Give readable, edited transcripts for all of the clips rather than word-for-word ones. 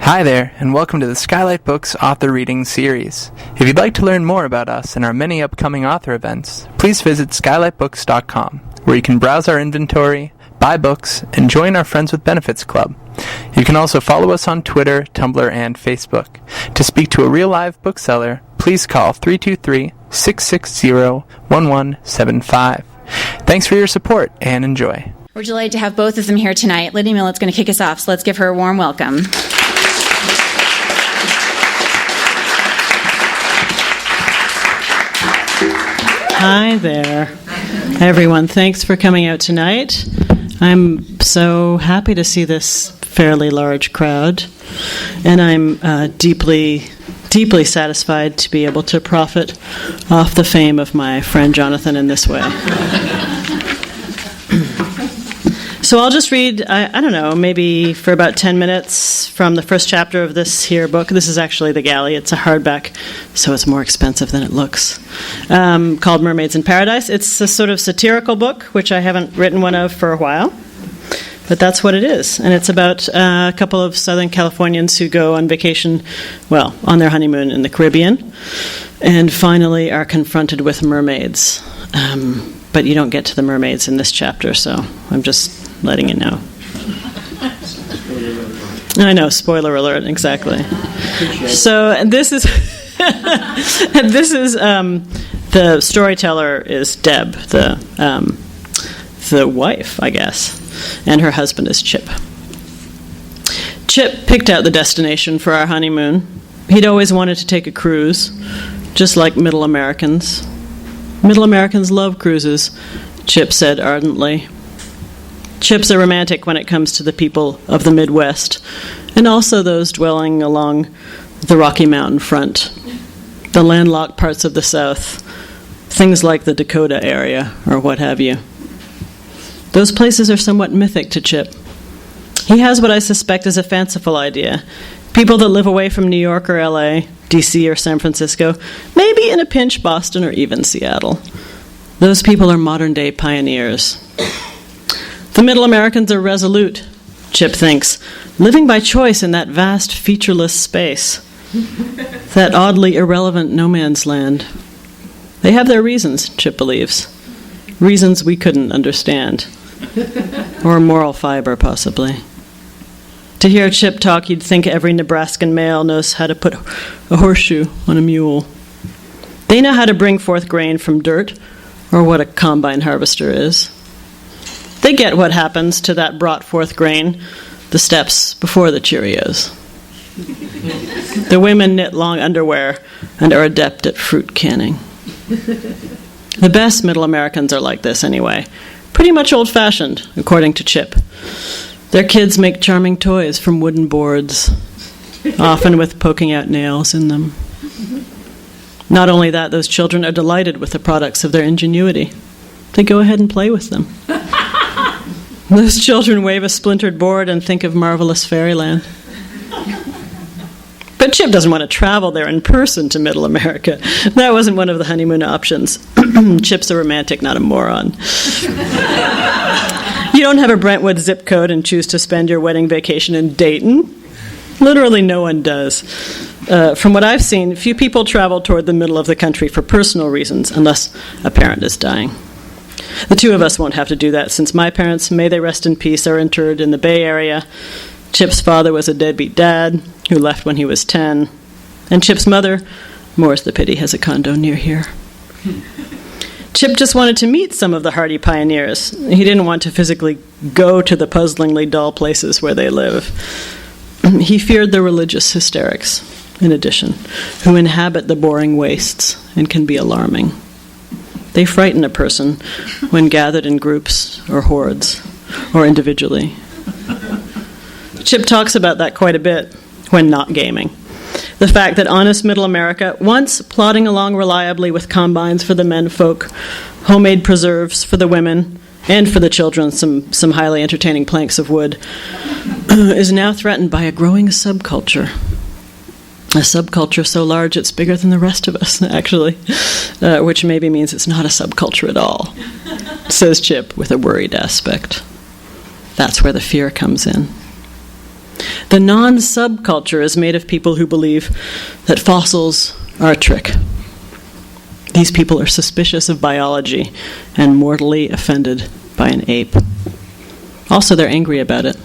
Hi there, and welcome to the Skylight Books Author Reading Series. If you'd like to learn more about us and our many upcoming author events, please visit skylightbooks.com, where you can browse our inventory, buy books, and join our Friends with Benefits Club. You can also follow us on Twitter, Tumblr, and Facebook. To speak to a real live bookseller, please call 323-660-1175. Thanks for your support, and enjoy. We're delighted to have both of them here tonight. Lydia Millet's going to kick us off, so let's give her a warm welcome. Hi there, everyone. Thanks for coming out tonight. I'm so happy to see this fairly large crowd, and I'm deeply satisfied to be able to profit off the fame of my friend Jonathan in this way. So I'll just read, I don't know, maybe for about 10 minutes from the first chapter of this here book. This is actually the galley. It's a hardback, so it's more expensive than it looks, called Mermaids in Paradise. It's a sort of satirical book, which I haven't written one of for a while, but that's what it is. And it's about a couple of Southern Californians who go on vacation, well, on their honeymoon in the Caribbean, and finally are confronted with mermaids. But you don't get to the mermaids in this chapter, so I'm just letting you know. I know, spoiler alert, exactly. So this is the storyteller is Deb, the wife, I guess, and her husband is Chip. Chip picked out the destination for our honeymoon. He'd always wanted to take a cruise, just like Middle Americans. Middle Americans love cruises, Chip said ardently. Chip's a romantic when it comes to the people of the Midwest, and also those dwelling along the Rocky Mountain front, the landlocked parts of the South, things like the Dakota area, or what have you. Those places are somewhat mythic to Chip. He has what I suspect is a fanciful idea. People that live away from New York or LA, DC or San Francisco, maybe in a pinch Boston or even Seattle. Those people are modern-day pioneers. The Middle Americans are resolute, Chip thinks, living by choice in that vast, featureless space, that oddly irrelevant no-man's land. They have their reasons, Chip believes, reasons we couldn't understand, or moral fiber, possibly. To hear Chip talk, you'd think every Nebraskan male knows how to put a horseshoe on a mule. They know how to bring forth grain from dirt, or what a combine harvester is. They get what happens to that brought forth grain, the steps before the Cheerios. The women knit long underwear and are adept at fruit canning. The best Middle Americans are like this anyway, pretty much old-fashioned, according to Chip. Their kids make charming toys from wooden boards, often with poking out nails in them. Not only that, those children are delighted with the products of their ingenuity. They go ahead and play with them. Those children wave a splintered board and think of marvelous fairyland. But Chip doesn't want to travel there in person to Middle America. That wasn't one of the honeymoon options. Chip's a romantic, not a moron. You don't have a Brentwood zip code and choose to spend your wedding vacation in Dayton. Literally no one does. From what I've seen, few people travel toward the middle of the country for personal reasons, unless a parent is dying. The two of us won't have to do that, since my parents, may they rest in peace, are interred in the Bay Area. Chip's father was a deadbeat dad who left when he was 10. And Chip's mother, more's the pity, has a condo near here. Chip just wanted to meet some of the hardy pioneers. He didn't want to physically go to the puzzlingly dull places where they live. He feared the religious hysterics, in addition, who inhabit the boring wastes and can be alarming. They frighten a person when gathered in groups or hordes or individually. Chip talks about that quite a bit when not gaming. The fact that honest Middle America, once plodding along reliably with combines for the menfolk, homemade preserves for the women, and for the children some highly entertaining planks of wood, is now threatened by a growing subculture. A subculture so large it's bigger than the rest of us, actually, which maybe means it's not a subculture at all, says Chip with a worried aspect. That's where the fear comes in. The non-subculture is made of people who believe that fossils are a trick. These people are suspicious of biology and mortally offended by an ape. Also, they're angry about it.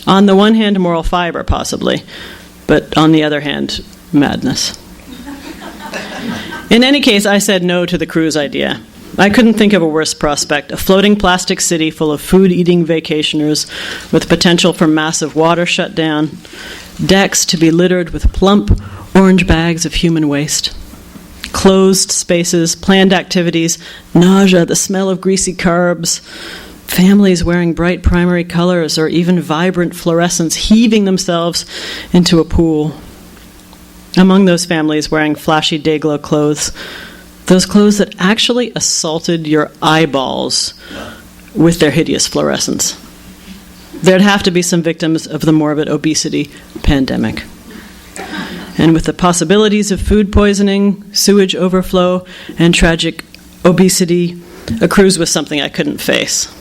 On the one hand, moral fiber, possibly, but on the other hand, madness. In any case, I said no to the cruise idea. I couldn't think of a worse prospect, a floating plastic city full of food-eating vacationers with potential for massive water shutdown, decks to be littered with plump orange bags of human waste, closed spaces, planned activities, nausea, the smell of greasy carbs, families wearing bright primary colors or even vibrant fluorescents heaving themselves into a pool. Among those families wearing flashy day-glow clothes, those clothes that actually assaulted your eyeballs with their hideous fluorescence. There'd have to be some victims of the morbid obesity pandemic. And with the possibilities of food poisoning, sewage overflow, and tragic obesity, a cruise was something I couldn't face.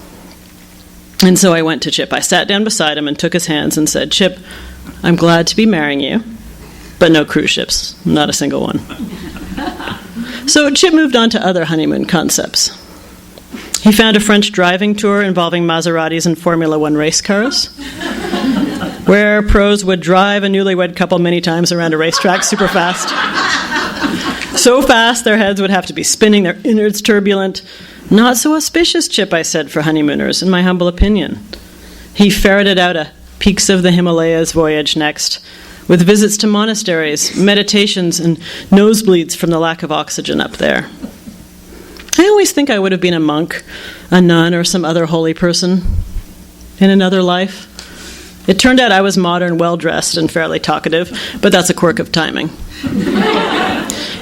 And so I went to Chip. I sat down beside him and took his hands and said, "Chip, I'm glad to be marrying you, but no cruise ships, not a single one." So Chip moved on to other honeymoon concepts. He found a French driving tour involving Maseratis and Formula One race cars, where pros would drive a newlywed couple many times around a racetrack super fast. So fast their heads would have to be spinning, their innards turbulent. Not so auspicious, Chip, I said, for honeymooners, in my humble opinion. He ferreted out a Peaks of the Himalayas voyage next, with visits to monasteries, meditations, and nosebleeds from the lack of oxygen up there. I always think I would have been a monk, a nun, or some other holy person in another life. It turned out I was modern, well-dressed, and fairly talkative, but that's a quirk of timing.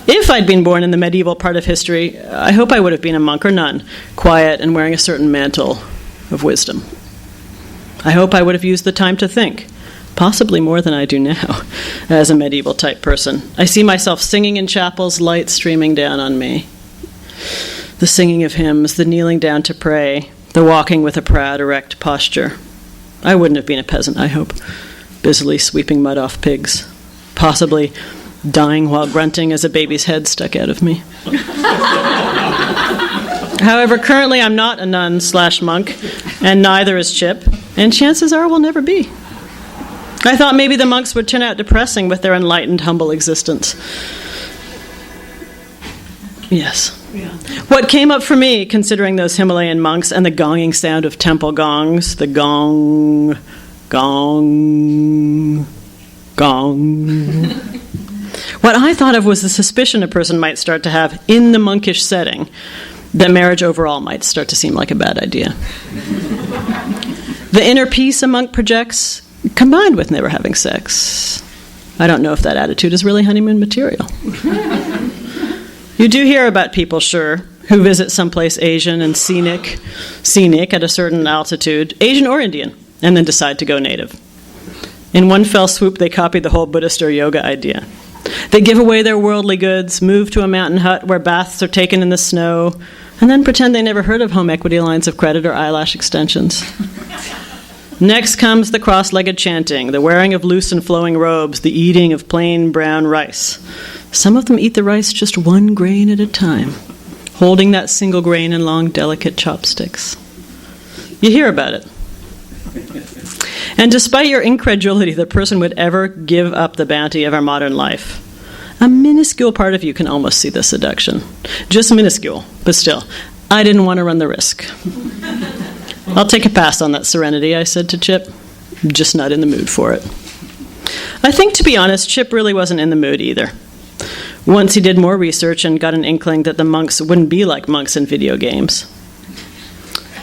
If I'd been born in the medieval part of history, I hope I would have been a monk or nun, quiet and wearing a certain mantle of wisdom. I hope I would have used the time to think, possibly more than I do now, as a medieval-type person. I see myself singing in chapels, light streaming down on me. The singing of hymns, the kneeling down to pray, the walking with a proud, erect posture. I wouldn't have been a peasant, I hope, busily sweeping mud off pigs, possibly dying while grunting as a baby's head stuck out of me. However, currently I'm not a nun/monk, and neither is Chip, and chances are will never be. I thought maybe the monks would turn out depressing with their enlightened, humble existence. Yes. Yeah. What came up for me, considering those Himalayan monks and the gonging sound of temple gongs, the gong, gong, gong. What I thought of was the suspicion a person might start to have in the monkish setting that marriage overall might start to seem like a bad idea. The inner peace a monk projects, combined with never having sex. I don't know if that attitude is really honeymoon material. You do hear about people, sure, who visit someplace Asian and scenic at a certain altitude, Asian or Indian, and then decide to go native. In one fell swoop, they copied the whole Buddhist or yoga idea. They give away their worldly goods, move to a mountain hut where baths are taken in the snow, and then pretend they never heard of home equity lines of credit or eyelash extensions. Next comes the cross-legged chanting, the wearing of loose and flowing robes, the eating of plain brown rice. Some of them eat the rice just one grain at a time, holding that single grain in long, delicate chopsticks. You hear about it. And despite your incredulity the person would ever give up the bounty of our modern life, a minuscule part of you can almost see the seduction. Just minuscule, but still, I didn't want to run the risk. "I'll take a pass on that serenity," I said to Chip. Just not in the mood for it. I think, to be honest, Chip really wasn't in the mood either. Once he did more research and got an inkling that the monks wouldn't be like monks in video games.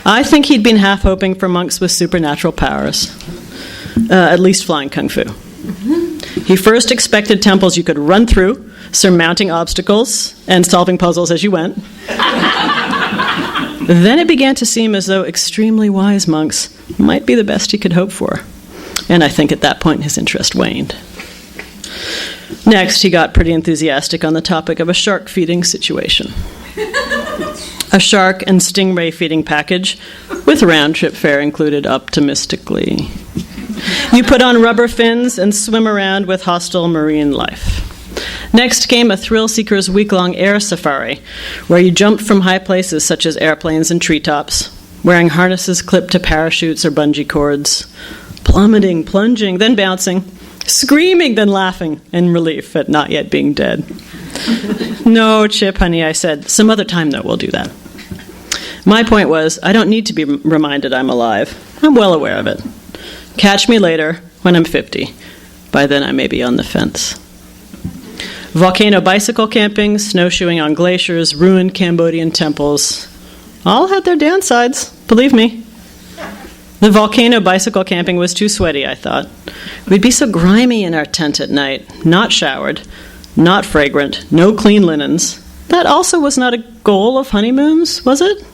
I think he'd been half hoping for monks with supernatural powers, at least flying kung fu. He first expected temples you could run through, surmounting obstacles and solving puzzles as you went. Then it began to seem as though extremely wise monks might be the best he could hope for. And I think at that point his interest waned. Next, he got pretty enthusiastic on the topic of a shark feeding situation. A shark and stingray feeding package with round-trip fare included, optimistically. You put on rubber fins and swim around with hostile marine life. Next came a thrill-seeker's week-long air safari, where you jumped from high places such as airplanes and treetops, wearing harnesses clipped to parachutes or bungee cords, plummeting, plunging, then bouncing, screaming, then laughing in relief at not yet being dead. No, Chip, honey, I said. Some other time, though, we'll do that. My point was, I don't need to be reminded I'm alive. I'm well aware of it. Catch me later, when I'm 50. By then, I may be on the fence. Volcano bicycle camping, snowshoeing on glaciers, ruined Cambodian temples. All had their downsides, believe me. The volcano bicycle camping was too sweaty, I thought. We'd be so grimy in our tent at night, not showered, not fragrant, no clean linens. That also was not a goal of honeymoons, was it?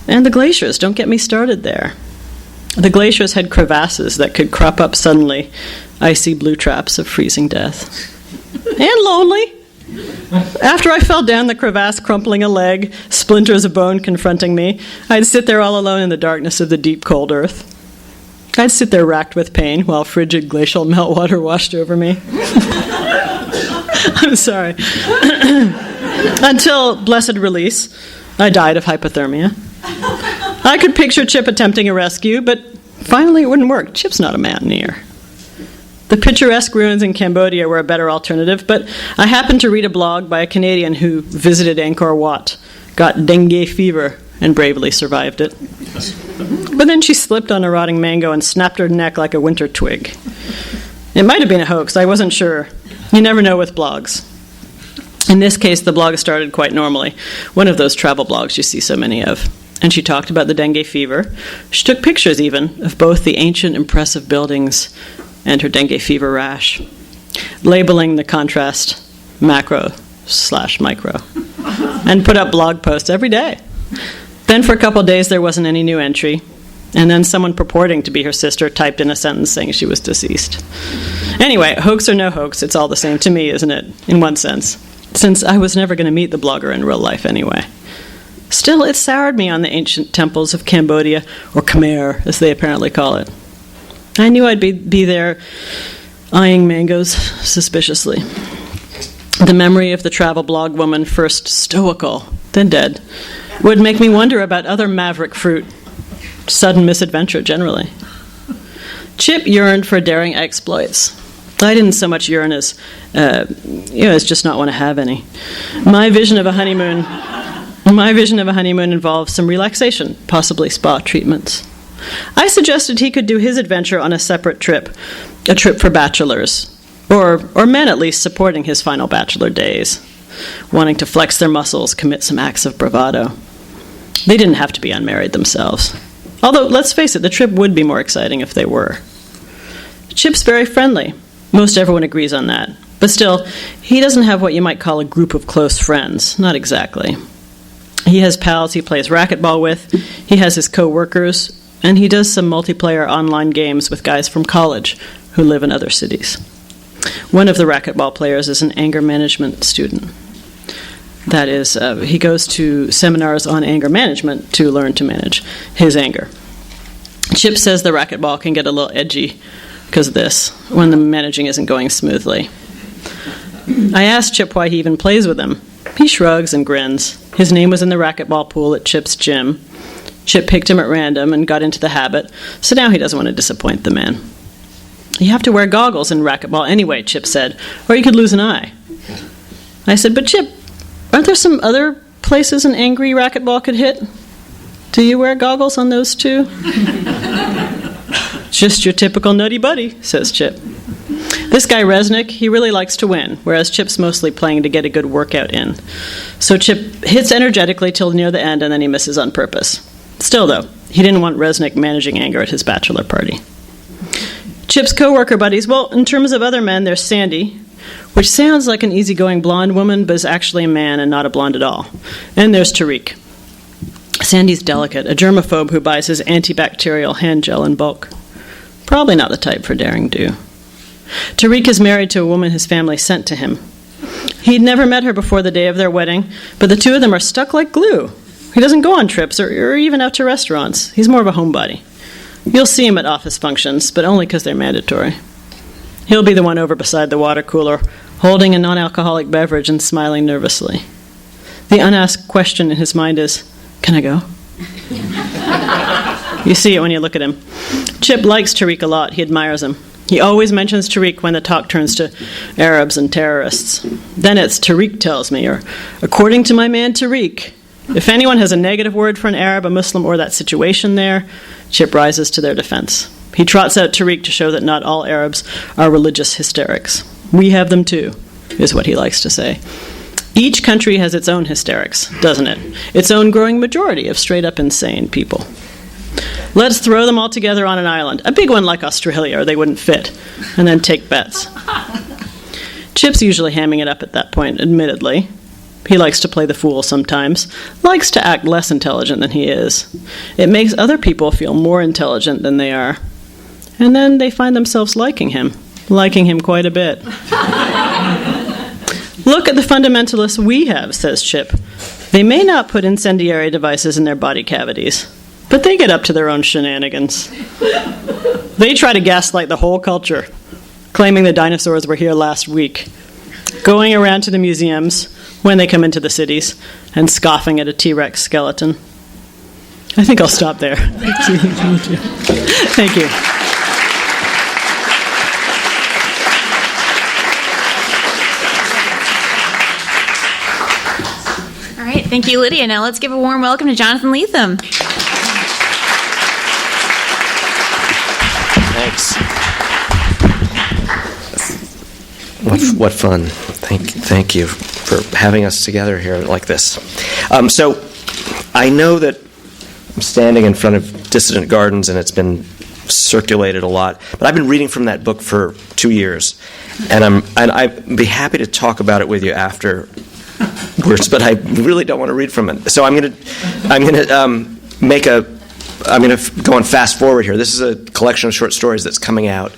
And the glaciers, don't get me started there. The glaciers had crevasses that could crop up suddenly, icy blue traps of freezing death. And lonely. After I fell down the crevasse, crumpling a leg, splinters of bone confronting me, I'd sit there all alone in the darkness of the deep, cold earth. I'd sit there racked with pain while frigid glacial meltwater washed over me. I'm sorry. Until, blessed release, I died of hypothermia. I could picture Chip attempting a rescue, but finally it wouldn't work. Chip's not a mountaineer. The picturesque ruins in Cambodia were a better alternative, but I happened to read a blog by a Canadian who visited Angkor Wat, got dengue fever, and bravely survived it. But then she slipped on a rotting mango and snapped her neck like a winter twig. It might have been a hoax, I wasn't sure. You never know with blogs. In this case, the blog started quite normally, one of those travel blogs you see so many of. And she talked about the dengue fever. She took pictures, even, of both the ancient, impressive buildings and her dengue fever rash, labeling the contrast macro/micro, and put up blog posts every day. Then for a couple of days there wasn't any new entry, and then someone purporting to be her sister typed in a sentence saying she was deceased. Anyway, hoax or no hoax, it's all the same to me, isn't it, in one sense, since I was never going to meet the blogger in real life anyway. Still, it soured me on the ancient temples of Cambodia, or Khmer, as they apparently call it. I knew I'd be there eyeing mangoes suspiciously. The memory of the travel blog woman, first stoical, then dead, would make me wonder about other maverick fruit, sudden misadventure generally. Chip yearned for daring exploits. I didn't so much yearn as just not want to have any. My vision of a honeymoon involved some relaxation, possibly spa treatments. I suggested he could do his adventure on a separate trip, a trip for bachelors, or men at least supporting his final bachelor days, wanting to flex their muscles, commit some acts of bravado. They didn't have to be unmarried themselves. Although, let's face it, the trip would be more exciting if they were. Chip's very friendly. Most everyone agrees on that. But still, he doesn't have what you might call a group of close friends. Not exactly. He has pals he plays racquetball with, he has his co-workers, and he does some multiplayer online games with guys from college who live in other cities. One of the racquetball players is an anger management student. That is, he goes to seminars on anger management to learn to manage his anger. Chip says the racquetball can get a little edgy because of this, when the managing isn't going smoothly. I asked Chip why he even plays with him. He shrugs and grins. His name was in the racquetball pool at Chip's gym. Chip picked him at random and got into the habit, so now he doesn't want to disappoint the man. You have to wear goggles in racquetball anyway, Chip said, or you could lose an eye. I said, but Chip, aren't there some other places an angry racquetball could hit? Do you wear goggles on those too? Just your typical nutty buddy, says Chip. This guy Resnick, he really likes to win, whereas Chip's mostly playing to get a good workout in. So Chip hits energetically till near the end, and then he misses on purpose. Still, though, he didn't want Resnick managing anger at his bachelor party. Chip's co-worker buddies, well, in terms of other men, there's Sandy, which sounds like an easygoing blonde woman, but is actually a man and not a blonde at all. And there's Tariq. Sandy's delicate, a germaphobe who buys his antibacterial hand gel in bulk. Probably not the type for daring do. Tariq is married to a woman his family sent to him. He'd never met her before the day of their wedding, but the two of them are stuck like glue. He doesn't go on trips or even out to restaurants. He's more of a homebody. You'll see him at office functions, but only because they're mandatory. He'll be the one over beside the water cooler, holding a non-alcoholic beverage and smiling nervously. The unasked question in his mind is, "Can I go?" You see it when you look at him. Chip likes Tariq a lot. He admires him. He always mentions Tariq when the talk turns to Arabs and terrorists. Then it's "Tariq tells me," or "according to my man Tariq." If anyone has a negative word for an Arab, a Muslim, or that situation there, Chip rises to their defense. He trots out Tariq to show that not all Arabs are religious hysterics. "We have them too," is what he likes to say. Each country has its own hysterics, doesn't it? Its own growing majority of straight-up insane people. Let's throw them all together on an island, a big one like Australia, or they wouldn't fit, and then take bets. Chip's usually hamming it up at that point, admittedly. He likes to play the fool sometimes, likes to act less intelligent than he is. It makes other people feel more intelligent than they are. And then they find themselves liking him quite a bit. "Look at the fundamentalists we have," says Chip. "They may not put incendiary devices in their body cavities, but they get up to their own shenanigans. They try to gaslight the whole culture, claiming the dinosaurs were here last week, going around to the museums when they come into the cities and scoffing at a T-Rex skeleton." I think I'll stop there. Thank you. All right, thank you, Lydia. Now let's give a warm welcome to Jonathan Lethem. Thanks. What fun. Thank you for having us together here like this. So I know that I'm standing in front of Dissident Gardens and it's been circulated a lot, but I've been reading from that book for 2 years, and I'd be happy to talk about it with you afterwards, but I really don't want to read from it. So I'm going to go on fast forward here. This is a collection of short stories that's coming out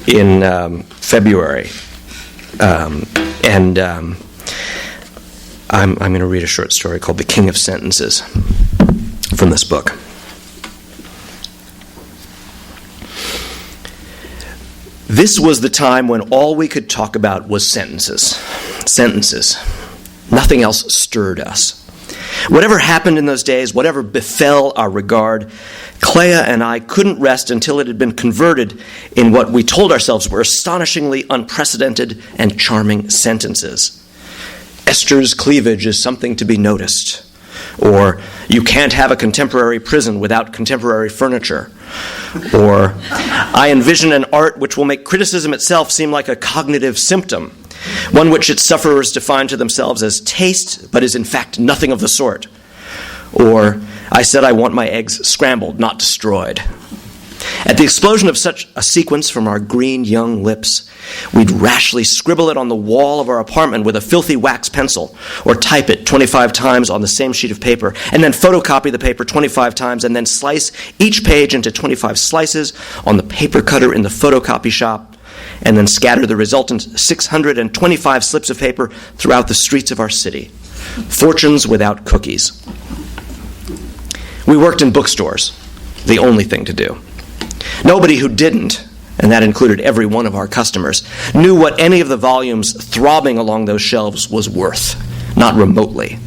in February, and I'm going to read a short story called "The King of Sentences" from this book. This was the time when all we could talk about was sentences. Sentences. Nothing else stirred us. Whatever happened in those days, whatever befell our regard, Clea and I couldn't rest until it had been converted in what we told ourselves were astonishingly unprecedented and charming sentences. Esther's cleavage is something to be noticed. Or, you can't have a contemporary prison without contemporary furniture. Or, I envision an art which will make criticism itself seem like a cognitive symptom, one which its sufferers define to themselves as taste, but is in fact nothing of the sort. Or, I said I want my eggs scrambled, not destroyed. At the explosion of such a sequence from our green young lips, we'd rashly scribble it on the wall of our apartment with a filthy wax pencil, or type it 25 times on the same sheet of paper, and then photocopy the paper 25 times, and then slice each page into 25 slices on the paper cutter in the photocopy shop, and then scatter the resultant 625 slips of paper throughout the streets of our city. Fortunes without cookies. We worked in bookstores, the only thing to do. Nobody who didn't, and that included every one of our customers, knew what any of the volumes throbbing along those shelves was worth, not remotely.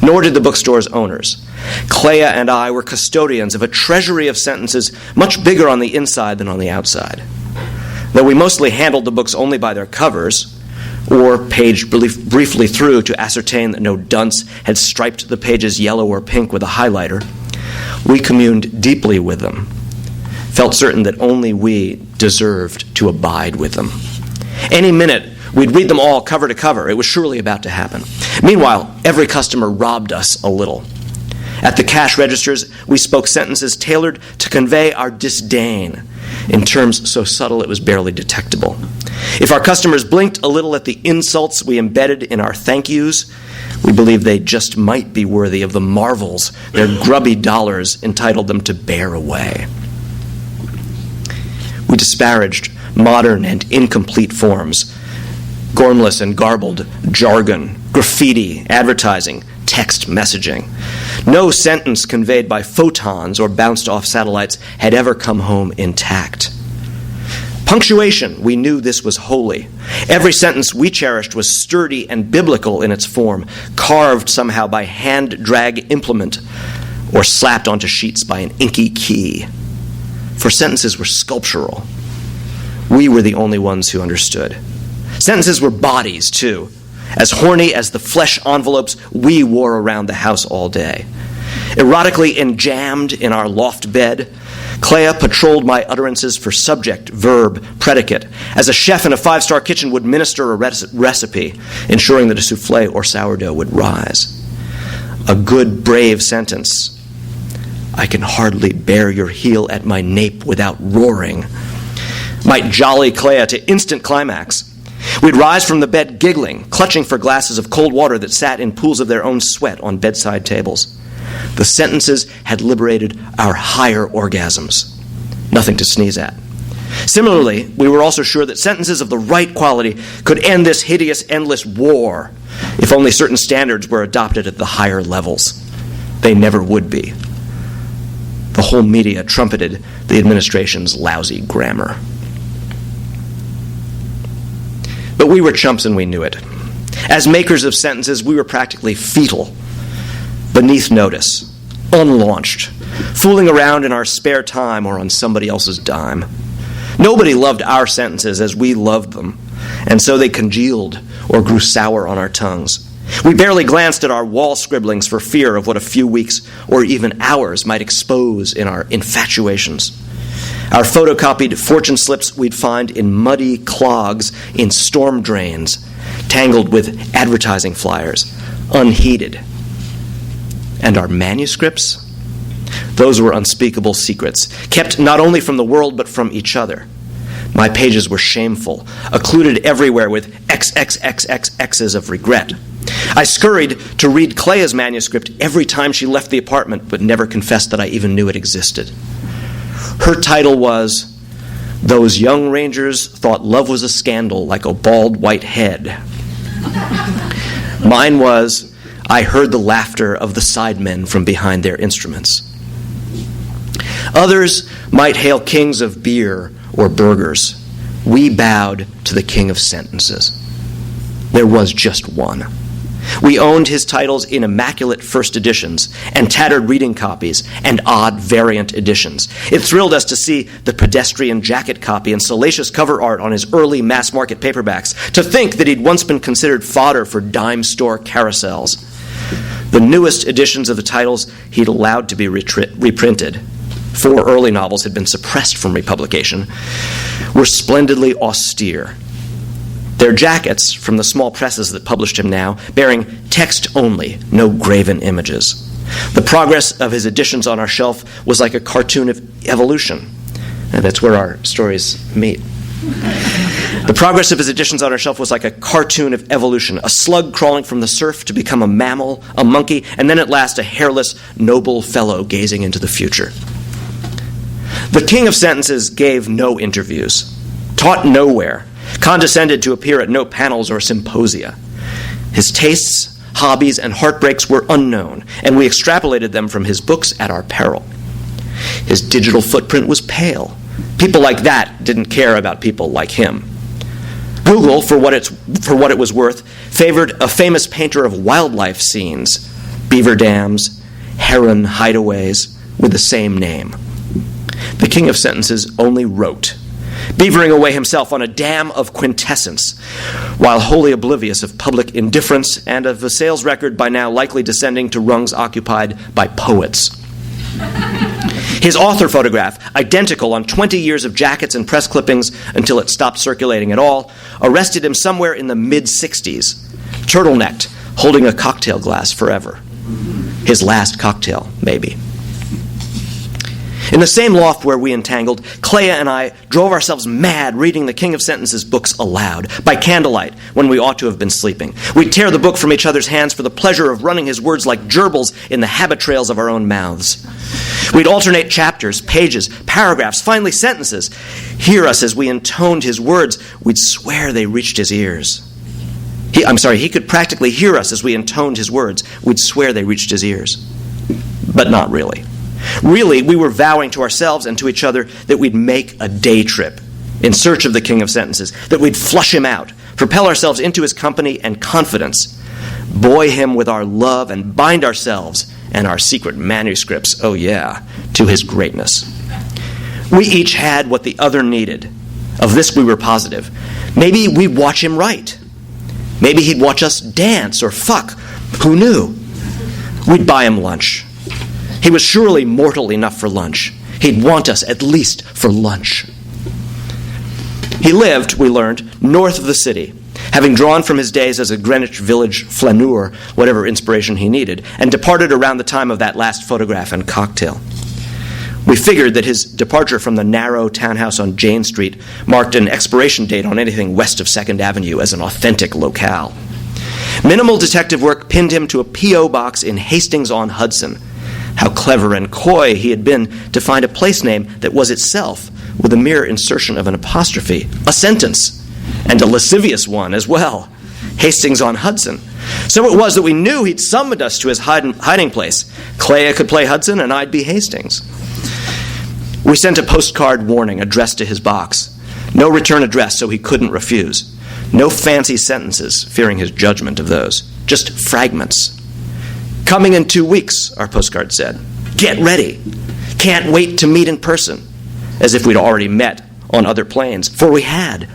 Nor did the bookstore's owners. Clea and I were custodians of a treasury of sentences much bigger on the inside than on the outside. Though we mostly handled the books only by their covers, or paged briefly through to ascertain that no dunce had striped the pages yellow or pink with a highlighter, we communed deeply with them, felt certain that only we deserved to abide with them. Any minute, we'd read them all cover to cover. It was surely about to happen. Meanwhile, every customer robbed us a little. At the cash registers, we spoke sentences tailored to convey our disdain in terms so subtle it was barely detectable. If our customers blinked a little at the insults we embedded in our thank yous, we believed they just might be worthy of the marvels their grubby dollars entitled them to bear away. We disparaged modern and incomplete forms, gormless and garbled jargon, graffiti, advertising, text messaging. No sentence conveyed by photons or bounced off satellites had ever come home intact. Punctuation, we knew this was holy. Every sentence we cherished was sturdy and biblical in its form, carved somehow by hand-drag implement or slapped onto sheets by an inky key. For sentences were sculptural. We were the only ones who understood. Sentences were bodies, too, as horny as the flesh envelopes we wore around the house all day. Erotically enjammed in our loft bed, Clea patrolled my utterances for subject, verb, predicate, as a chef in a five-star kitchen would minister a recipe, ensuring that a souffle or sourdough would rise. A good, brave sentence. I can hardly bear your heel at my nape without roaring, might jolly Clea to instant climax. We'd rise from the bed giggling, clutching for glasses of cold water that sat in pools of their own sweat on bedside tables. The sentences had liberated our higher orgasms. Nothing to sneeze at. Similarly, we were also sure that sentences of the right quality could end this hideous, endless war if only certain standards were adopted at the higher levels. They never would be. The whole media trumpeted the administration's lousy grammar. But we were chumps and we knew it. As makers of sentences, we were practically fetal, beneath notice, unlaunched, fooling around in our spare time or on somebody else's dime. Nobody loved our sentences as we loved them, and so they congealed or grew sour on our tongues. We barely glanced at our wall scribblings for fear of what a few weeks or even hours might expose in our infatuations. Our photocopied fortune slips we'd find in muddy clogs in storm drains, tangled with advertising flyers, unheeded. And our manuscripts? Those were unspeakable secrets, kept not only from the world but from each other. My pages were shameful, occluded everywhere with XXXXX's of regret. I scurried to read Clea's manuscript every time she left the apartment, but never confessed that I even knew it existed. Her title was, "Those Young Rangers Thought Love Was a Scandal Like a Bald White Head." Mine was, "I Heard the Laughter of the Sidemen from Behind Their Instruments." Others might hail kings of beer or burgers. We bowed to the king of sentences. There was just one. We owned his titles in immaculate first editions and tattered reading copies and odd variant editions. It thrilled us to see the pedestrian jacket copy and salacious cover art on his early mass-market paperbacks, to think that he'd once been considered fodder for dime store carousels. The newest editions of the titles he'd allowed to be reprinted, 4 early novels had been suppressed from republication, were splendidly austere. Their jackets, from the small presses that published him now, bearing text only, no graven images. The progress of his editions on our shelf was like a cartoon of evolution. And that's where our stories meet. The progress of his editions on our shelf was like a cartoon of evolution, a slug crawling from the surf to become a mammal, a monkey, and then at last a hairless, noble fellow gazing into the future. The king of sentences gave no interviews, taught nowhere, condescended to appear at no panels or symposia. His tastes, hobbies, and heartbreaks were unknown, and we extrapolated them from his books at our peril. His digital footprint was pale. People like that didn't care about people like him. Google, for what it was worth, favored a famous painter of wildlife scenes, beaver dams, heron hideaways, with the same name. The king of sentences only wrote, beavering away himself on a dam of quintessence, while wholly oblivious of public indifference and of a sales record by now likely descending to rungs occupied by poets. His author photograph, identical on 20 years of jackets and press clippings until it stopped circulating at all, arrested him somewhere in the mid-60s, turtlenecked, holding a cocktail glass forever. His last cocktail, maybe. In the same loft where we entangled, Clea and I drove ourselves mad reading the King of Sentences books aloud, by candlelight, when we ought to have been sleeping. We'd tear the book from each other's hands for the pleasure of running his words like gerbils in the habit trails of our own mouths. We'd alternate chapters, pages, paragraphs, finally sentences. Hear us as we intoned his words. We'd swear they reached his ears. He could practically hear us as we intoned his words. We'd swear they reached his ears. But not really. Really, we were vowing to ourselves and to each other that we'd make a day trip in search of the King of Sentences, that we'd flush him out, propel ourselves into his company and confidence, buoy him with our love, and bind ourselves and our secret manuscripts, oh yeah, to his greatness. We each had what the other needed. Of this we were positive. Maybe we'd watch him write. Maybe he'd watch us dance or fuck. Who knew? We'd buy him lunch. He was surely mortal enough for lunch. He'd want us at least for lunch. He lived, we learned, north of the city, having drawn from his days as a Greenwich Village flaneur whatever inspiration he needed, and departed around the time of that last photograph and cocktail. We figured that his departure from the narrow townhouse on Jane Street marked an expiration date on anything west of 2nd Avenue as an authentic locale. Minimal detective work pinned him to a P.O. box in Hastings-on-Hudson. How clever and coy he had been to find a place name that was itself, with a mere insertion of an apostrophe, a sentence, and a lascivious one as well. Hastings-on-Hudson. So it was that we knew he'd summoned us to his hiding place. Clea could play Hudson, and I'd be Hastings. We sent a postcard warning addressed to his box. No return address, so he couldn't refuse. No fancy sentences, fearing his judgment of those. Just fragments. Coming in 2 weeks, our postcard said. Get ready. Can't wait to meet in person. As if we'd already met on other planes, for we had.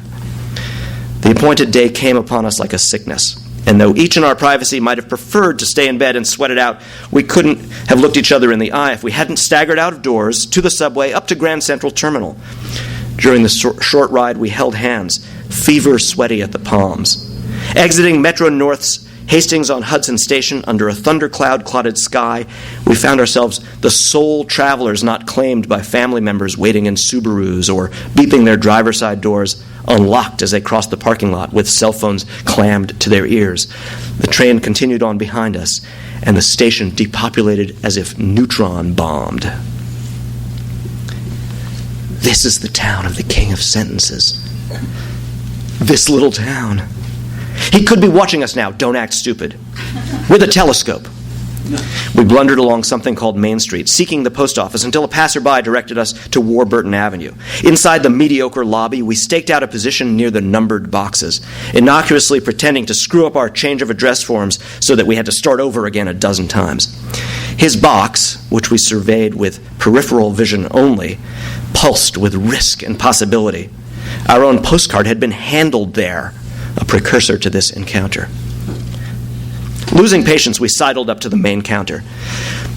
The appointed day came upon us like a sickness. And though each in our privacy might have preferred to stay in bed and sweat it out, we couldn't have looked each other in the eye if we hadn't staggered out of doors, to the subway, up to Grand Central Terminal. During the short ride, we held hands, fever sweaty at the palms. Exiting Metro North's Hastings-on-Hudson station under a thundercloud-clouded sky, we found ourselves the sole travelers not claimed by family members waiting in Subarus or beeping their driver's side doors unlocked as they crossed the parking lot with cell phones clammed to their ears. The train continued on behind us, and the station depopulated as if neutron bombed. This is the town of the King of Sentences. This little town. He could be watching us now, don't act stupid, with a telescope. We blundered along something called Main Street, seeking the post office until a passerby directed us to Warburton Avenue. Inside the mediocre lobby, we staked out a position near the numbered boxes, innocuously pretending to screw up our change of address forms so that we had to start over again a dozen times. His box, which we surveyed with peripheral vision only, pulsed with risk and possibility. Our own postcard had been handled there, a precursor to this encounter. Losing patience, we sidled up to the main counter.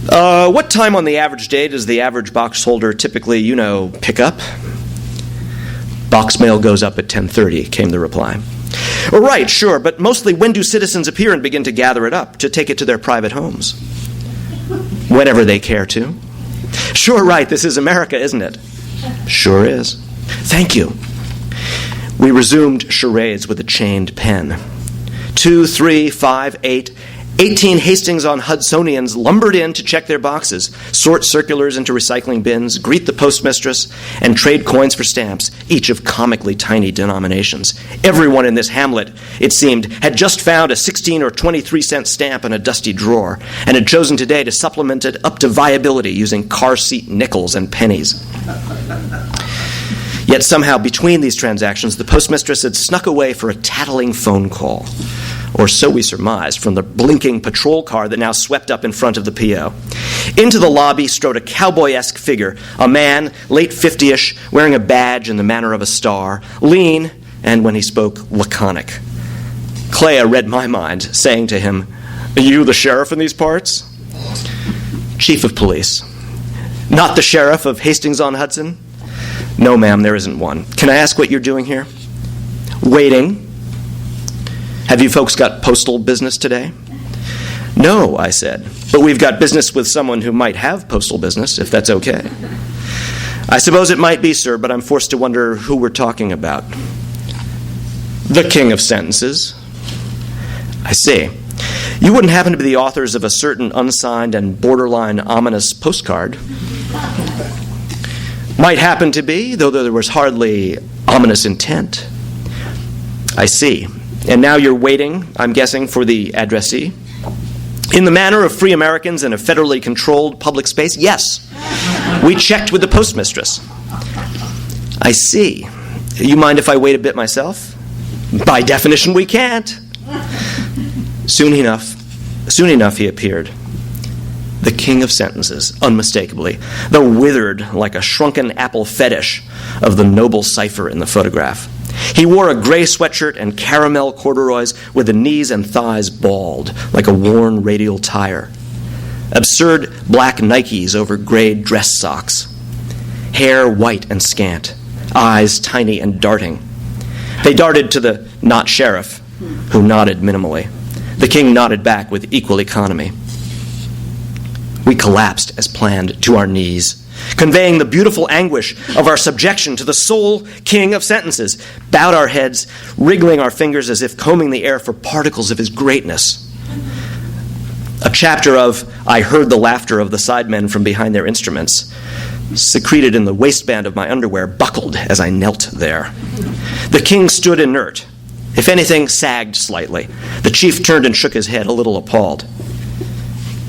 What time on the average day does the average box holder typically, pick up? Box mail goes up at 10:30, came the reply. Right, sure, but mostly when do citizens appear and begin to gather it up, to take it to their private homes? Whenever they care to. Sure, right, this is America, isn't it? Sure is. Thank you. We resumed charades with a chained pen. 2, 3, 5, 8, 18 Hastings-on-Hudsonians lumbered in to check their boxes, sort circulars into recycling bins, greet the postmistress, and trade coins for stamps, each of comically tiny denominations. Everyone in this hamlet, it seemed, had just found a 16 or 23-cent stamp in a dusty drawer, and had chosen today to supplement it up to viability using car seat nickels and pennies. Yet somehow between these transactions, the postmistress had snuck away for a tattling phone call. Or so we surmised from the blinking patrol car that now swept up in front of the P.O. Into the lobby strode a cowboy-esque figure, a man, late 50-ish, wearing a badge in the manner of a star, lean, and when he spoke, laconic. Clea read my mind, saying to him, "Are you the sheriff in these parts?" Chief of police. Not the sheriff of Hastings-on-Hudson? No, ma'am, there isn't one. Can I ask what you're doing here? Waiting. Have you folks got postal business today? No, I said, but we've got business with someone who might have postal business, if that's okay. I suppose it might be, sir, but I'm forced to wonder who we're talking about. The King of Sentences. I see. You wouldn't happen to be the authors of a certain unsigned and borderline ominous postcard? Might happen to be, though there was hardly ominous intent. I see. And now you're waiting, I'm guessing, for the addressee. In the manner of free Americans in a federally controlled public space? Yes. We checked with the postmistress. I see. You mind if I wait a bit myself? By definition, we can't. Soon enough, he appeared. The king of sentences, unmistakably, though withered like a shrunken apple fetish of the noble cipher in the photograph. He wore a gray sweatshirt and caramel corduroys with the knees and thighs bald like a worn radial tire. Absurd black Nikes over gray dress socks. Hair white and scant. Eyes tiny and darting. They darted to the not sheriff, who nodded minimally. The king nodded back with equal economy. We collapsed as planned to our knees, conveying the beautiful anguish of our subjection to the sole king of sentences, bowed our heads, wriggling our fingers as if combing the air for particles of his greatness. A chapter of I Heard the Laughter of the Sidemen from Behind Their Instruments, secreted in the waistband of my underwear, buckled as I knelt there. The king stood inert. If anything, sagged slightly. The chief turned and shook his head, a little appalled.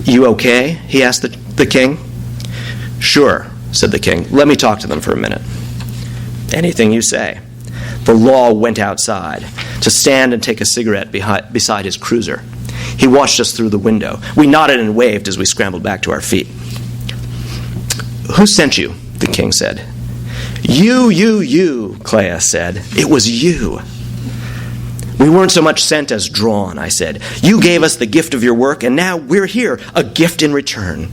You okay? He asked the king. Sure, said the king. Let me talk to them for a minute. Anything you say. The law went outside to stand and take a cigarette beside his cruiser. He watched us through the window. We nodded and waved as we scrambled back to our feet. Who sent you? The king said. You, Clea said. It was you. We weren't so much sent as drawn, I said. You gave us the gift of your work, and now we're here, a gift in return.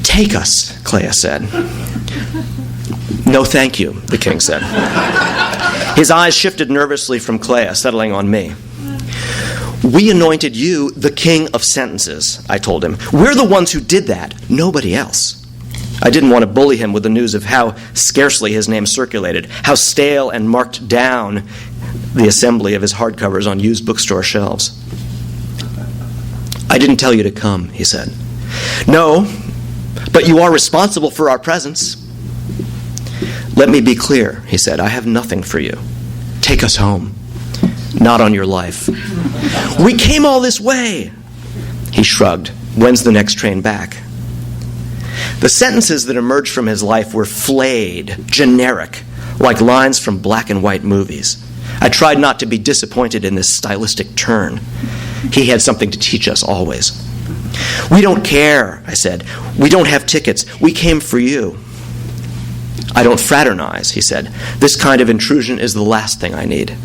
Take us, Clea said. No, thank you, the king said. His eyes shifted nervously from Clea, settling on me. We anointed you the king of sentences, I told him. We're the ones who did that, nobody else. I didn't want to bully him with the news of how scarcely his name circulated, how stale and marked down the assembly of his hardcovers on used bookstore shelves. I didn't tell you to come, he said. No, but you are responsible for our presence. Let me be clear, he said. I have nothing for you. Take us home. Not on your life. We came all this way. He shrugged. When's the next train back? The sentences that emerged from his life were flayed, generic, like lines from black and white movies. I tried not to be disappointed in this stylistic turn. He had something to teach us always. We don't care, I said. We don't have tickets. We came for you. I don't fraternize, he said. This kind of intrusion is the last thing I need.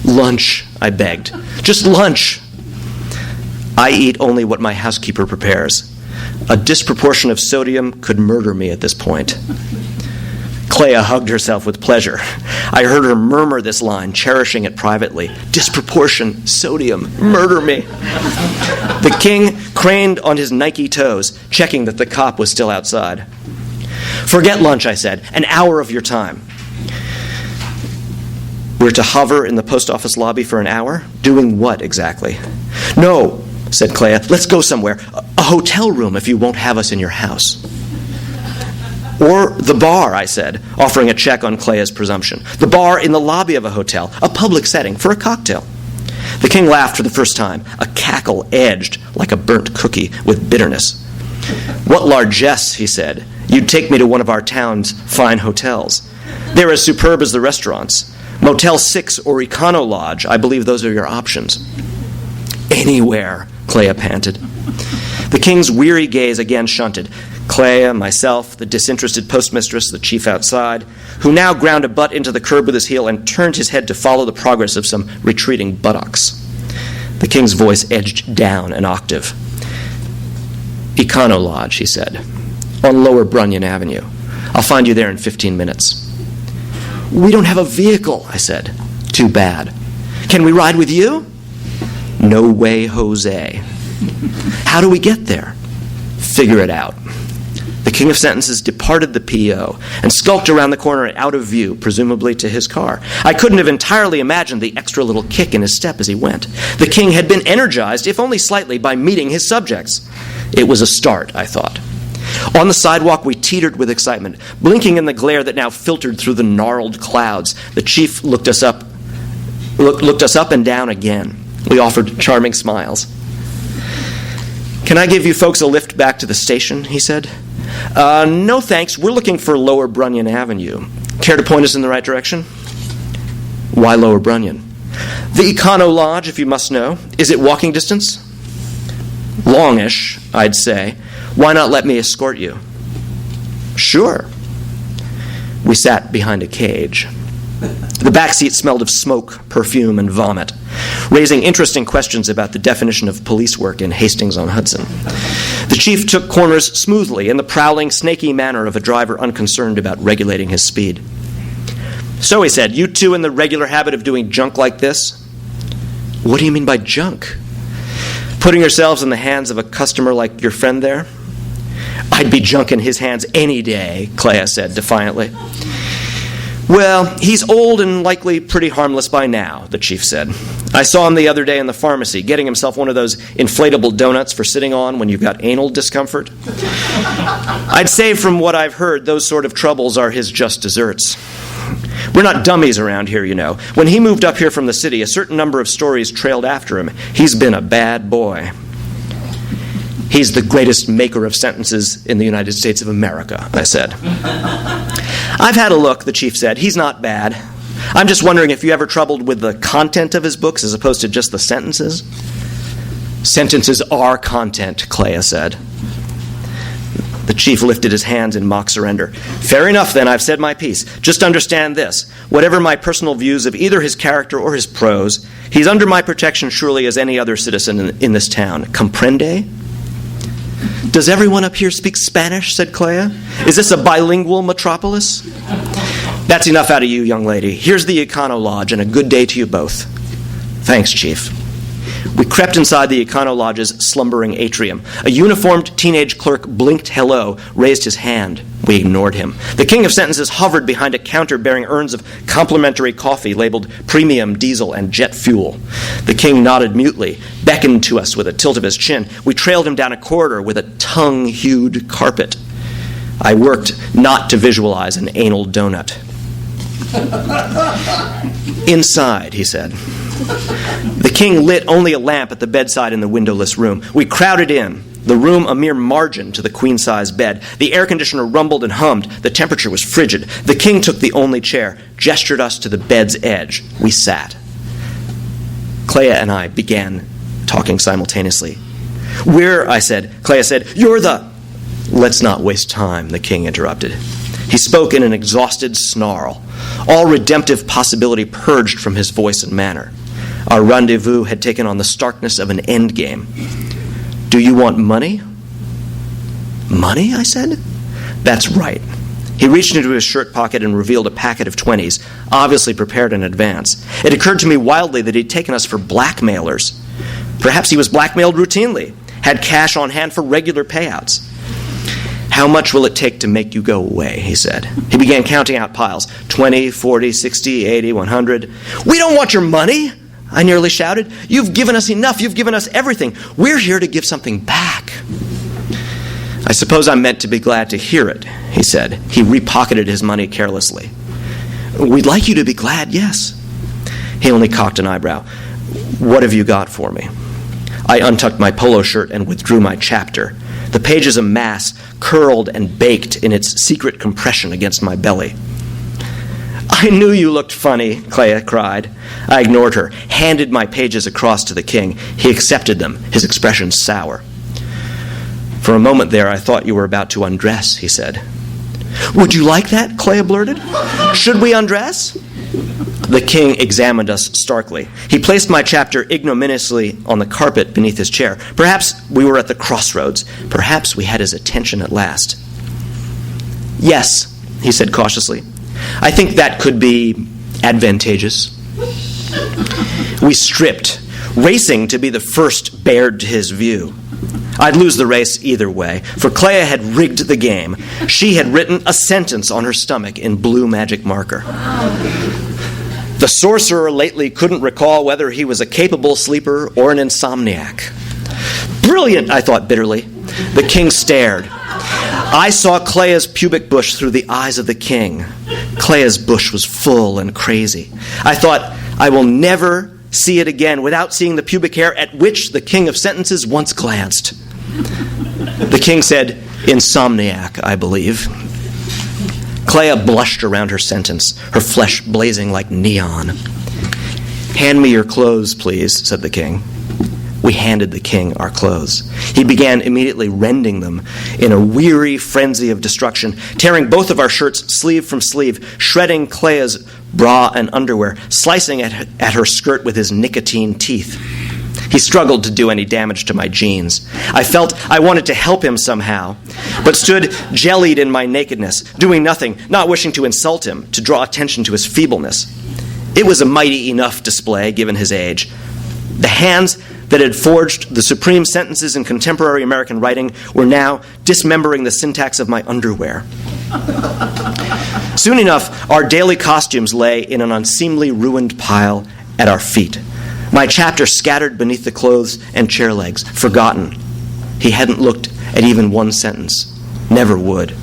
Lunch, I begged. Just lunch. I eat only what my housekeeper prepares. A disproportion of sodium could murder me at this point. Clea hugged herself with pleasure. I heard her murmur this line, cherishing it privately. Disproportion, sodium, murder me. The king craned on his Nike toes, checking that the cop was still outside. Forget lunch, I said. An hour of your time. We're to hover in the post office lobby for an hour? Doing what exactly? No, said Clea. Let's go somewhere. A hotel room if you won't have us in your house. Or the bar, I said, offering a check on Clea's presumption. The bar in the lobby of a hotel, a public setting, for a cocktail. The king laughed for the first time, a cackle edged like a burnt cookie with bitterness. What largesse, he said. You'd take me to one of our town's fine hotels. They're as superb as the restaurants. Motel 6 or Econo Lodge, I believe those are your options. Anywhere, Clea panted. The king's weary gaze again shunted. Clea, myself, the disinterested postmistress, the chief outside, who now ground a butt into the curb with his heel and turned his head to follow the progress of some retreating buttocks. The king's voice edged down an octave. Econo Lodge, he said, on Lower Brunion Avenue. I'll find you there in 15 minutes. We don't have a vehicle, I said. Too bad. Can we ride with you? No way, Jose. How do we get there? Figure it out. The king of sentences departed the P.O. and skulked around the corner and out of view, presumably to his car. I couldn't have entirely imagined the extra little kick in his step as he went. The king had been energized, if only slightly, by meeting his subjects. It was a start, I thought. On the sidewalk, we teetered with excitement, blinking in the glare that now filtered through the gnarled clouds. The chief looked us up looked us up and down again. We offered charming smiles. "Can I give you folks a lift back to the station?" he said. No thanks, we're looking for Lower Brunion Avenue. Care to point us in the right direction?" "Why Lower Brunion?" "The Econo Lodge, if you must know. Is it walking distance?" "Longish, I'd say. Why not let me escort you?" "Sure." We sat behind a cage. The back seat smelled of smoke, perfume, and vomit, raising interesting questions about the definition of police work in Hastings-on-Hudson. The chief took corners smoothly in the prowling, snaky manner of a driver unconcerned about regulating his speed. "So," he said, "you two in the regular habit of doing junk like this?" "What do you mean by junk?" "Putting yourselves in the hands of a customer like your friend there?" "I'd be junk in his hands any day," Clea said defiantly. "Well, he's old and likely pretty harmless by now," the chief said. "I saw him the other day in the pharmacy, getting himself one of those inflatable donuts for sitting on when you've got anal discomfort. I'd say from what I've heard, those sort of troubles are his just desserts. We're not dummies around here, you know. When he moved up here from the city, a certain number of stories trailed after him. He's been a bad boy." "He's the greatest maker of sentences in the United States of America," I said. "I've had a look," the chief said. "He's not bad. I'm just wondering if you ever troubled with the content of his books as opposed to just the sentences?" "Sentences are content," Clea said. The chief lifted his hands in mock surrender. "Fair enough, then. I've said my piece. Just understand this. Whatever my personal views of either his character or his prose, he's under my protection surely as any other citizen in this town. Comprende?" "Does everyone up here speak Spanish?" said Clea. "Is this a bilingual metropolis?" "That's enough out of you, young lady. Here's the Econo Lodge, and a good day to you both." "Thanks, Chief." We crept inside the Econo Lodge's slumbering atrium. A uniformed teenage clerk blinked hello, raised his hand. We ignored him. The king of sentences hovered behind a counter bearing urns of complimentary coffee labeled premium, diesel, and jet fuel. The king nodded mutely, beckoned to us with a tilt of his chin. We trailed him down a corridor with a tongue-hued carpet. I worked not to visualize an anal donut. "Inside," he said. The king lit only a lamp at the bedside in the windowless room. We crowded in, the room a mere margin to the queen-size bed. The air conditioner rumbled and hummed. The temperature was frigid. The king took the only chair, gestured us to the bed's edge. We sat. Clea and I began talking simultaneously. "I said. Clea said, "You're the—" "Let's not waste time," the king interrupted. He spoke in an exhausted snarl. All redemptive possibility purged from his voice and manner. Our rendezvous had taken on the starkness of an endgame. "Do you want money?" "Money?" I said. "That's right." He reached into his shirt pocket and revealed a packet of 20s, obviously prepared in advance. It occurred to me wildly that he'd taken us for blackmailers. Perhaps he was blackmailed routinely, had cash on hand for regular payouts. "How much will it take to make you go away?" he said. He began counting out piles. 20, 40, 60, 80, 100. "We don't want your money!" I nearly shouted. "You've given us enough. You've given us everything. We're here to give something back." "I suppose I'm meant to be glad to hear it," he said. He repocketed his money carelessly. "We'd like you to be glad, yes." He only cocked an eyebrow. "What have you got for me?" I untucked my polo shirt and withdrew my chapter. The page's a mass, curled and baked in its secret compression against my belly. "I knew you looked funny," Clea cried. I ignored her, handed my pages across to the king. He accepted them, his expression sour. "For a moment there, I thought you were about to undress," he said. "Would you like that?" Clea blurted. "Should we undress?" The king examined us starkly. He placed my chapter ignominiously on the carpet beneath his chair. Perhaps we were at the crossroads. Perhaps we had his attention at last. "Yes," he said cautiously. "I think that could be advantageous." We stripped, racing to be the first bared to his view. I'd lose the race either way, for Clea had rigged the game. She had written a sentence on her stomach in blue magic marker. "The sorcerer lately couldn't recall whether he was a capable sleeper or an insomniac." Brilliant, I thought bitterly. The king stared. I saw Clea's pubic bush through the eyes of the king. Clea's bush was full and crazy. I thought, I will never see it again without seeing the pubic hair at which the king of sentences once glanced. The king said, "Insomniac, I believe." Clea blushed around her sentence, her flesh blazing like neon. "Hand me your clothes, please," said the king. We handed the king our clothes. He began immediately rending them in a weary frenzy of destruction, tearing both of our shirts sleeve from sleeve, shredding Clea's bra and underwear, slicing at her skirt with his nicotine teeth. He struggled to do any damage to my jeans. I felt I wanted to help him somehow, but stood jellied in my nakedness, doing nothing, not wishing to insult him, to draw attention to his feebleness. It was a mighty enough display, given his age. The hands that had forged the supreme sentences in contemporary American writing were now dismembering the syntax of my underwear. Soon enough, our daily costumes lay in an unseemly ruined pile at our feet. My chapter scattered beneath the clothes and chair legs, forgotten. He hadn't looked at even one sentence. Never would.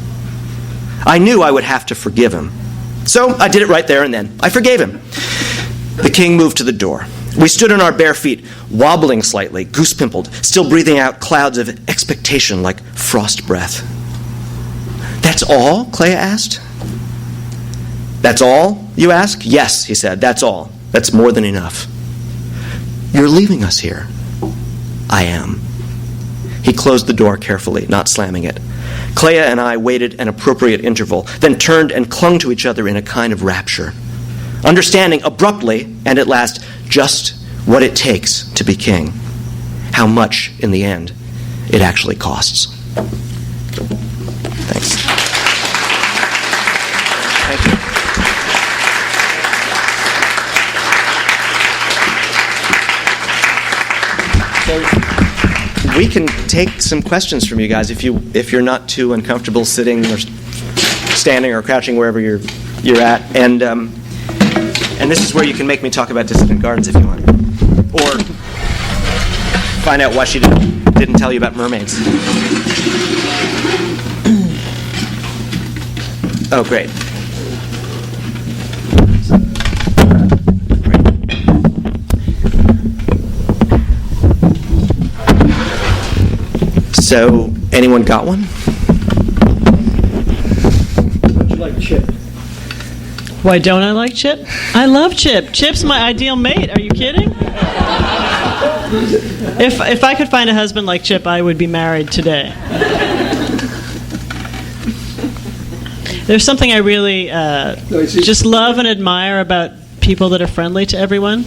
I knew I would have to forgive him. So I did it right there and then. I forgave him. The king moved to the door. We stood on our bare feet, wobbling slightly, goose-pimpled, still breathing out clouds of expectation like frost breath. "That's all?" Clea asked. "That's all, you ask?" "Yes," he said, "that's all. That's more than enough." "You're leaving us here." "I am." He closed the door carefully, not slamming it. Clea and I waited an appropriate interval, then turned and clung to each other in a kind of rapture, understanding abruptly, and at last, just what it takes to be king. How much, in the end, it actually costs. Thanks. Thank you. So we can take some questions from you guys if you're not too uncomfortable sitting or standing or crouching wherever you're at, and this is where you can make me talk about Dissident Gardens if you want, or find out why she didn't tell you about mermaids. Oh, great. So, anyone got one? Would you like Chip? Why don't I like Chip? I love Chip. Chip's my ideal mate. Are you kidding? If I could find a husband like Chip, I would be married today. There's something I really just love and admire about people that are friendly to everyone.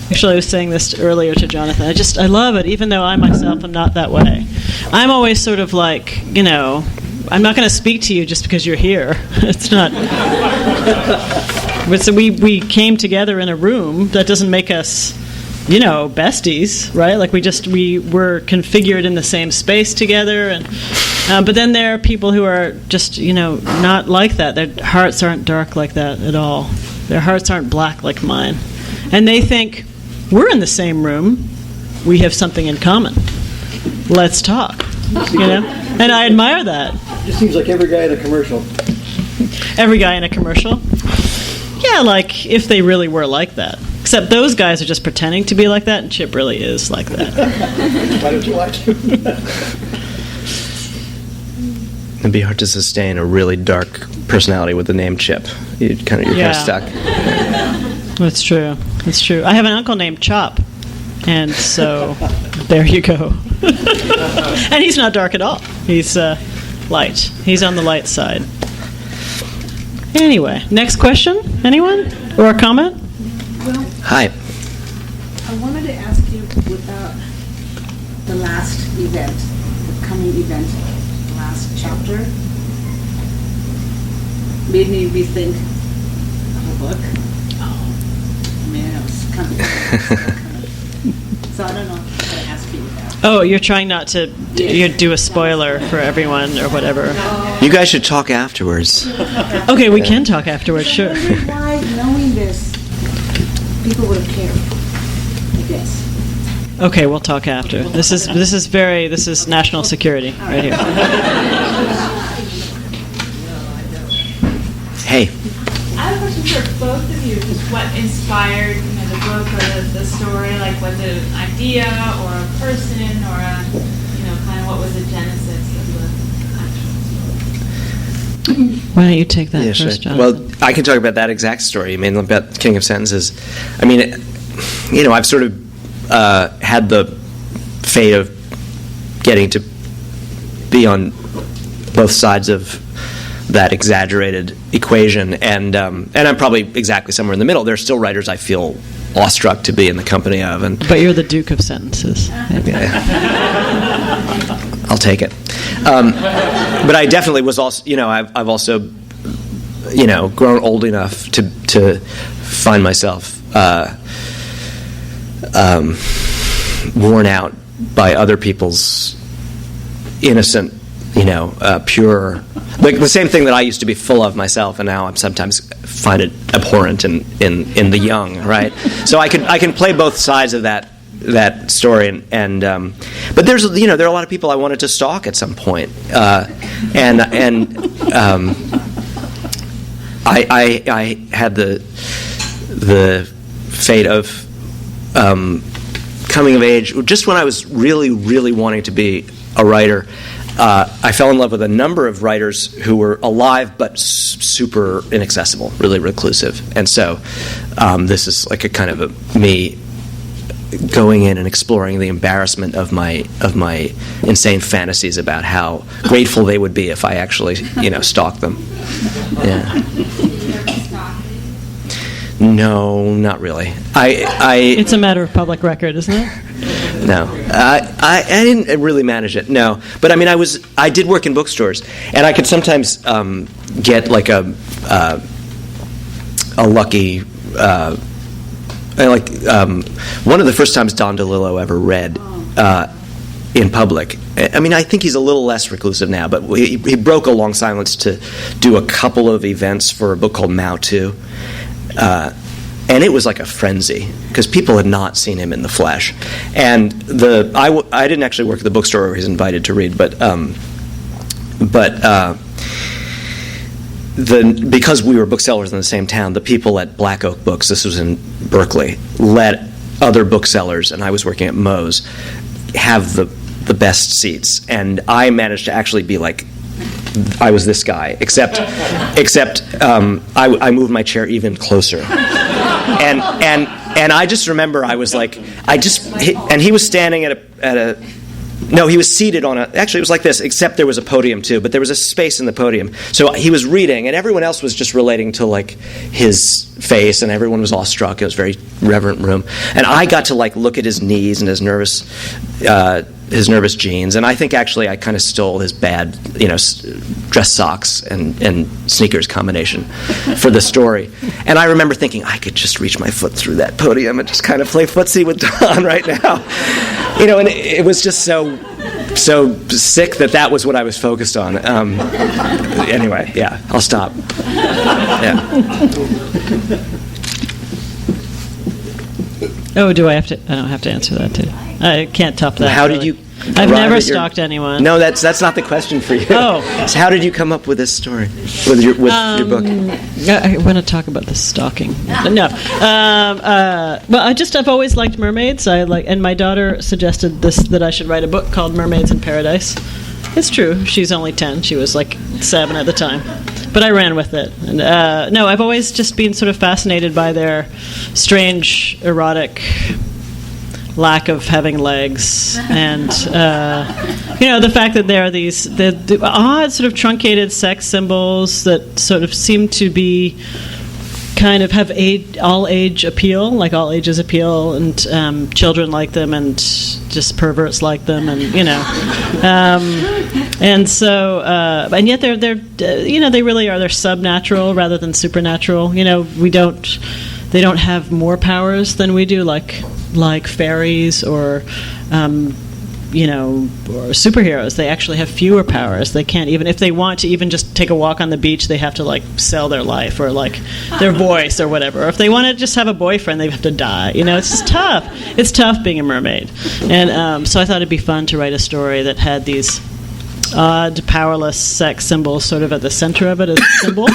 Actually, I was saying this earlier to Jonathan. I love it, even though I myself am not that way. I'm always sort of like, I'm not going to speak to you just because you're here. It's not. But so we came together in a room. That doesn't make us, besties, right? Like we were configured in the same space together, and but then there are people who are just not like that. Their hearts aren't dark like that at all. Their hearts aren't black like mine, and they think we're in the same room. We have something in common. Let's talk. And I admire that. It just seems like every guy in a commercial. Every guy in a commercial? Yeah, like if they really were like that. Except those guys are just pretending to be like that, and Chip really is like that. Why don't you like him? It'd be hard to sustain a really dark personality with the name Chip. You're kind of stuck. That's true. That's true. I have an uncle named Chop, and so there you go. And he's not dark at all. He's light. He's on the light side. Anyway, next question? Anyone? Or a comment? Well, Hi. I wanted to ask you about the last event, the coming event, the last chapter. Made me rethink the book. Oh. Man, it was kind of so I don't know how to ask you that. Oh, you're trying not to do a spoiler for everyone or whatever. You guys should talk afterwards. Okay, we can talk afterwards, sure. I wonder why, knowing this, people would have cared, I guess. Okay, we'll talk after. This is national security right here. Hey. I have a question for both of you. Just what inspired book or the story? Like, was it an idea or a person or kind of what was the genesis of the actual story? Why don't you take that Yeah, first, sure. Jonathan? Well, I can talk about that exact story. I mean, about King of Sentences. I mean, I've sort of had the fate of getting to be on both sides of that exaggerated equation, and I'm probably exactly somewhere in the middle. There are still writers I feel awestruck to be in the company of, But you're the Duke of Sentences. I'll take it. But I definitely was also, I've also, grown old enough to find myself worn out by other people's innocent, pure, like the same thing that I used to be full of myself, and now I'm sometimes find it abhorrent in the young, right? So I can play both sides of that story, and but there are a lot of people I wanted to stalk at some point, and I had the fate of coming of age just when I was really, really wanting to be a writer. I fell in love with a number of writers who were alive but super inaccessible, really reclusive, and so this is like a kind of me going in and exploring the embarrassment of my insane fantasies about how grateful they would be if I actually stalked them. Yeah. No, not really. It's a matter of public record, isn't it? No, I didn't really manage it. No, but I mean, I did work in bookstores, and I could sometimes get like a lucky. One of the first times Don DeLillo ever read in public. I mean, I think he's a little less reclusive now, but he broke a long silence to do a couple of events for a book called Mao Tu. And it was like a frenzy because people had not seen him in the flesh. And I didn't actually work at the bookstore where he's invited to read, because we were booksellers in the same town, the people at Black Oak Books, this was in Berkeley, let other booksellers, and I was working at Moe's, have the best seats. And I managed to actually be like, I was this guy, except I moved my chair even closer. And I just remember I was like, and he was standing at a no, he was seated on actually it was like this, except there was a podium too, but there was a space in the podium. So he was reading, and everyone else was just relating to like his face, and everyone was awestruck. It was a very reverent room. And I got to like look at his knees and his nervous jeans, and I think actually I kind of stole his bad, dress socks and sneakers combination for the story. And I remember thinking I could just reach my foot through that podium and just kind of play footsie with Don right now, and it was just so sick that was what I was focused on. Anyway, yeah, I'll stop. Yeah. Oh, do I have to? I don't have to answer that too. I can't top that. How did you? I've never stalked anyone. No, that's not the question for you. Oh, so how did you come up with this story with your book? I want to talk about the stalking. No, well, I've always liked mermaids. And my daughter suggested that I should write a book called Mermaids in Paradise. It's true. She's only 10. She was like 7 at the time. But I ran with it. And, no, I've always just been sort of fascinated by their strange, erotic lack of having legs. And, the fact that there are these the odd sort of truncated sex symbols that sort of seem to be kind of have all age appeal, like all ages appeal, and children like them, and just perverts like them, and and so and yet they're they really are, they're subnatural rather than supernatural. They don't have more powers than we do, like fairies or or superheroes. They actually have fewer powers. They can't, even if they want to even just take a walk on the beach, they have to like sell their life or like their voice or whatever. Or if they want to just have a boyfriend, they have to die. It's just tough. It's tough being a mermaid. And so I thought it'd be fun to write a story that had these odd, powerless sex symbol sort of at the center of it as a symbol,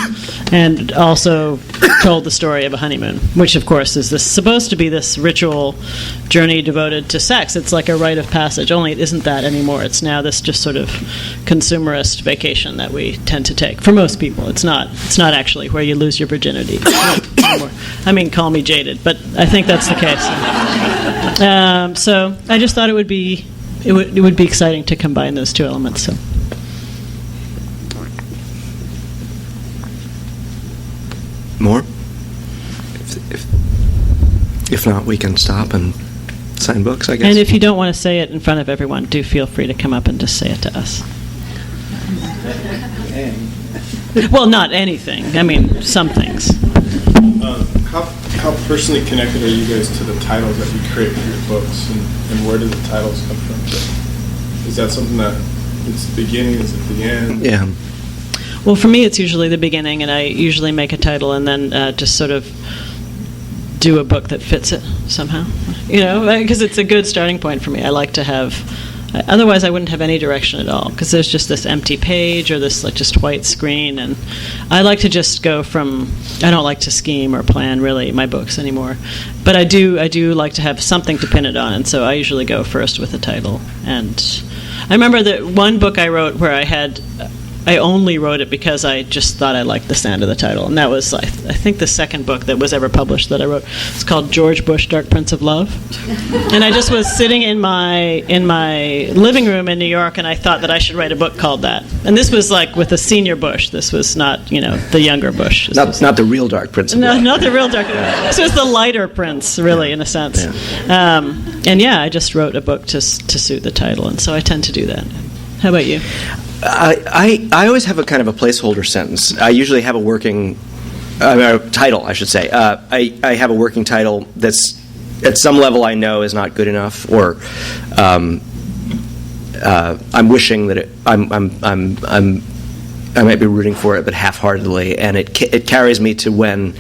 and also told the story of a honeymoon, which, of course, is supposed to be this ritual journey devoted to sex. It's like a rite of passage, only it isn't that anymore. It's now this just sort of consumerist vacation that we tend to take. For most people, it's not actually where you lose your virginity anymore. I mean, call me jaded, but I think that's the case. So I just thought it would be exciting to combine those two elements. So. More? If not, we can stop and sign books, I guess. And if you don't want to say it in front of everyone, do feel free to come up and just say it to us. Well, not anything. I mean, some things. How personally connected are you guys to the titles that you create for your books, and where do the titles come from? Is that something that it's the beginning, is it the end? Yeah. Well, for me, it's usually the beginning, and I usually make a title and then just sort of do a book that fits it somehow. Because it's a good starting point for me. I like to have... Otherwise, I wouldn't have any direction at all, because there's just this empty page or this just white screen, and I like to just go from. I don't like to scheme or plan really my books anymore, but I do like to have something to pin it on, and so I usually go first with the title. And I remember that one book I wrote where I only wrote it because I just thought I liked the sound of the title, and that was I think the second book that was ever published that I wrote. It's called George Bush, Dark Prince of Love, and I just was sitting in my living room in New York, and I thought that I should write a book called that. And this was like with a senior Bush. This was not the younger Bush. Not the real Dark Prince of Love. No, not the real Dark. This was the lighter Prince, really, in a sense. Yeah. And I just wrote a book to suit the title, and so I tend to do that. How about you? I always have a kind of a placeholder sentence. I usually have a working title, I should say. I have a working title that's at some level I know is not good enough, or I'm wishing that I might be rooting for it, but half-heartedly, and it carries me to when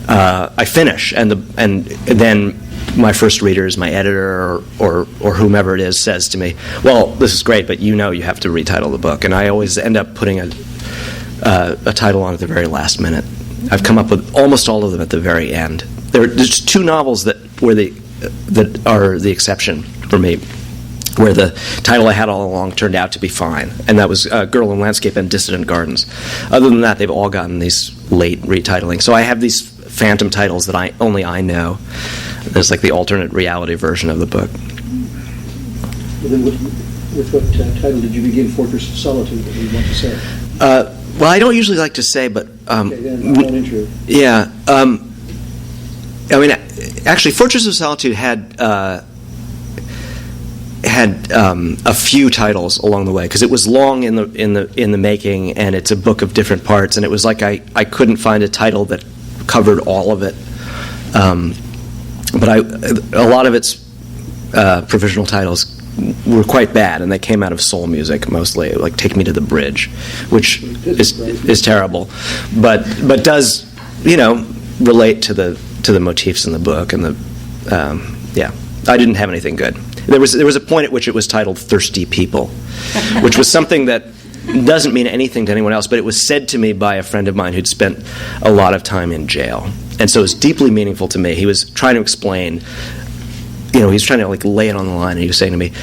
I finish, and then my first reader is my editor or whomever it is says to me, well, this is great, but you have to retitle the book. And I always end up putting a title on at the very last minute. I've come up with almost all of them at the very end. There's two novels that are the exception for me, where the title I had all along turned out to be fine, and that was Girl in Landscape and Dissident Gardens. Other than that, they've all gotten these late retitling. So I have these phantom titles that only I know. There's like the alternate reality version of the book. Well, then with what title did you begin Fortress of Solitude that you want to say? Well, I don't usually like to say, but... okay, then, don't intro. Yeah. I mean, actually, Fortress of Solitude had a few titles along the way, because it was long in the making, and it's a book of different parts, and it was like I couldn't find a title that covered all of it. But a lot of its provisional titles were quite bad, and they came out of soul music mostly, like "Take Me to the Bridge," which is terrible, but does relate to the motifs in the book, and I didn't have anything good. There was a point at which it was titled "Thirsty People," which was something that doesn't mean anything to anyone else, but it was said to me by a friend of mine who'd spent a lot of time in jail. And so it was deeply meaningful to me. He was trying to explain, he was trying to lay it on the line, and he was saying to me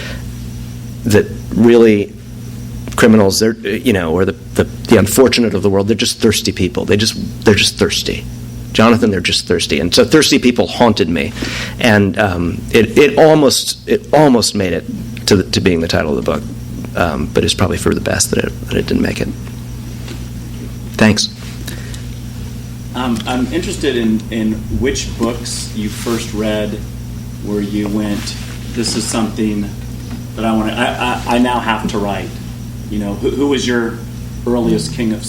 that really criminals, or the unfortunate of the world, they're just thirsty people. They're just thirsty. Jonathan, they're just thirsty. And so Thirsty People haunted me. And it almost made it to being the title of the book. But it's probably for the best that it didn't make it. Thanks. I'm interested in which books you first read where you went, this is something that I now have to write. Who was your earliest king of